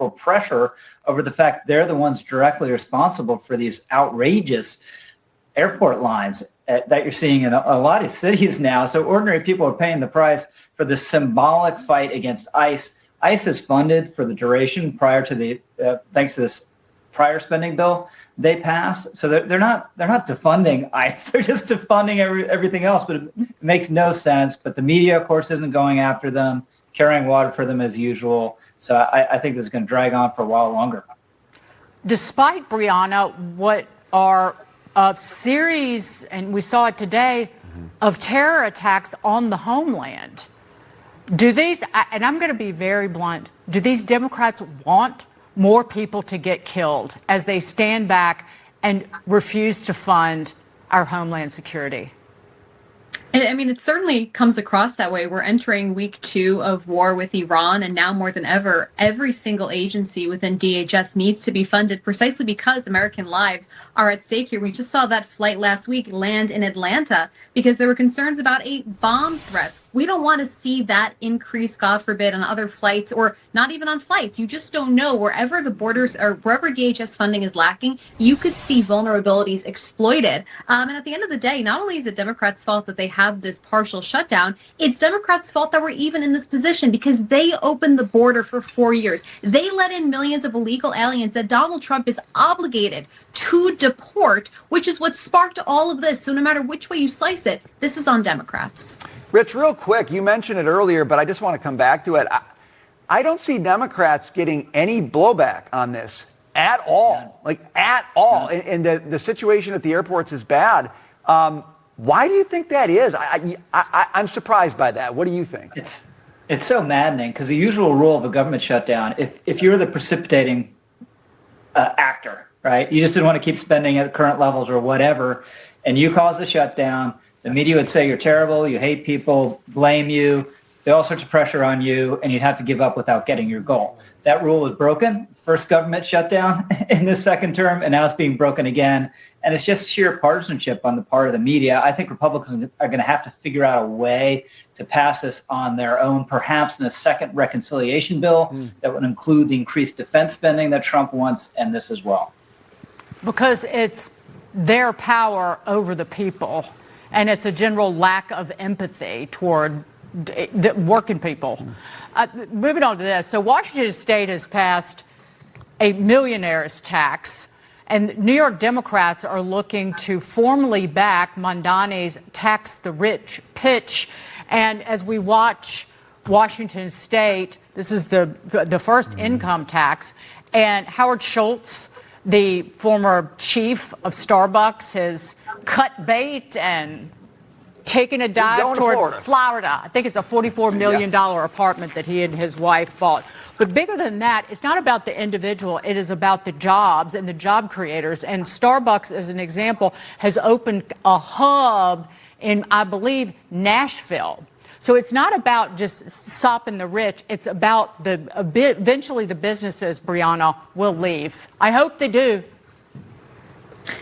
political pressure over the fact they're the ones directly responsible for these outrageous airport lines that you're seeing in a lot of cities now. So ordinary people are paying the price for the symbolic fight against ICE. ICE is funded for the duration prior to the thanks to this prior spending bill they passed. So they're not defunding ICE. They're just defunding everything else. But it makes no sense. But the media, of course, isn't going after them, carrying water for them as usual. So I think this is going to drag on for a while longer. Despite, Brianna, what are a series, and we saw it today, of terror attacks on the homeland, do these, and I'm going to be very blunt, do these Democrats want more people to get killed as they stand back and refuse to fund our homeland security? I mean, it certainly comes across that way. We're entering week 2 of war with Iran, and now more than ever, every single agency within DHS needs to be funded precisely because American lives are at stake here. We just saw that flight last week land in Atlanta because there were concerns about a bomb threat. We don't want to see that increase, God forbid, on other flights, or not even on flights. You just don't know. Wherever the borders or wherever DHS funding is lacking, you could see vulnerabilities exploited. And at the end of the day, not only is it Democrats' fault that they have this partial shutdown, it's Democrats' fault that we're even in this position because they opened the border for 4 years. They let in millions of illegal aliens that Donald Trump is obligated to deport, which is what sparked all of this. So no matter which way you slice it, this is on Democrats. Rich, real quick, you mentioned it earlier, but I just want to come back to it. I don't see Democrats getting any blowback on this at all, at all. And the situation at the airports is bad. Why do you think that is? I'm surprised by that. What do you think? It's so maddening because the usual rule of a government shutdown, if you're the precipitating actor, right, you just didn't want to keep spending at current levels or whatever, and you cause the shutdown, the media would say you're terrible, you hate people, blame you, there's all sorts of pressure on you, and you'd have to give up without getting your goal. That rule was broken. First government shutdown in this second term, and now it's being broken again. And it's just sheer partisanship on the part of the media. I think Republicans are going to have to figure out a way to pass this on their own, perhaps in a second reconciliation bill that would include the increased defense spending that Trump wants, and this as well. Because it's their power over the people. And it's a general lack of empathy toward the working people. Moving on to this. So Washington State has passed a millionaire's tax, and New York Democrats are looking to formally back Mondani's tax the rich pitch. And as we watch Washington State, this is the first income tax, and Howard Schultz, the former chief of Starbucks, has cut bait and taken a dive toward Florida. I think it's a $44 million apartment that he and his wife bought. But bigger than that, it's not about the individual. It is about the jobs and the job creators. And Starbucks, as an example, has opened a hub in, I believe, Nashville. So it's not about just sopping the rich. It's about eventually the businesses, Brianna, will leave. I hope they do.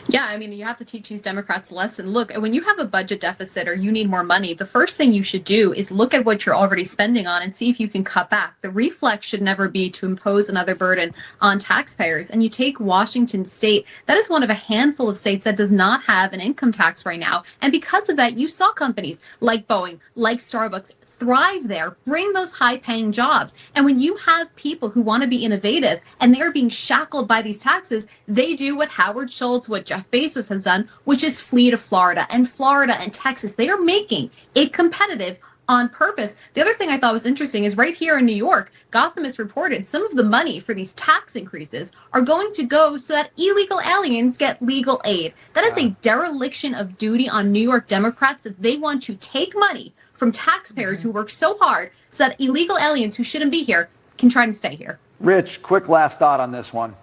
Yeah, I mean, you have to teach these Democrats a lesson. Look, when you have a budget deficit or you need more money, the first thing you should do is look at what you're already spending on and see if you can cut back. The reflex should never be to impose another burden on taxpayers. And you take Washington State, that is one of a handful of states that does not have an income tax right now. And because of that, you saw companies like Boeing, like Starbucks, thrive there, bring those high-paying jobs. And when you have people who want to be innovative and they're being shackled by these taxes, they do what Howard Schultz, what Jeff Bezos has done, which is flee to Florida. And Florida and Texas, they are making it competitive on purpose. The other thing I thought was interesting is right here in New York, Gotham has reported some of the money for these tax increases are going to go so that illegal aliens get legal aid. That is a dereliction of duty on New York Democrats that they want to take money from taxpayers who work so hard so that illegal aliens who shouldn't be here can try to stay here. Rich, quick last thought on this one.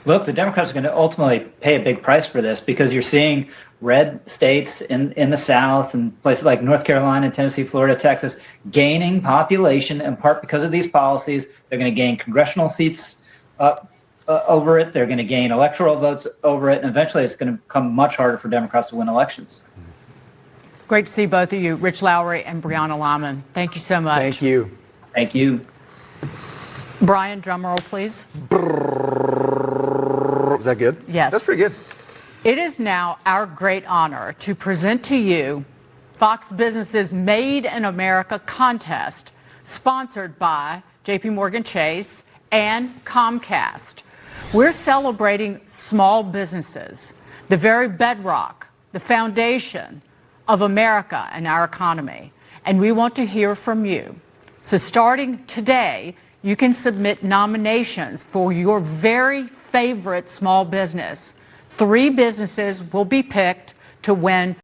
Look, the Democrats are going to ultimately pay a big price for this because you're seeing red states in the South and places like North Carolina, Tennessee, Florida, Texas gaining population in part because of these policies. They're going to gain congressional seats over it. They're going to gain electoral votes over it. And eventually it's going to become much harder for Democrats to win elections. Great to see both of you, Rich Lowry and Brianna Lyman. Thank you so much. Thank you. Thank you. Brian, drum roll, please. Is that good? Yes. That's pretty good. It is now our great honor to present to you Fox Business's Made in America contest, sponsored by JP Morgan Chase and Comcast. We're celebrating small businesses, the very bedrock, the foundation of America and our economy. And we want to hear from you. So starting today, you can submit nominations for your very favorite small business. 3 businesses will be picked to win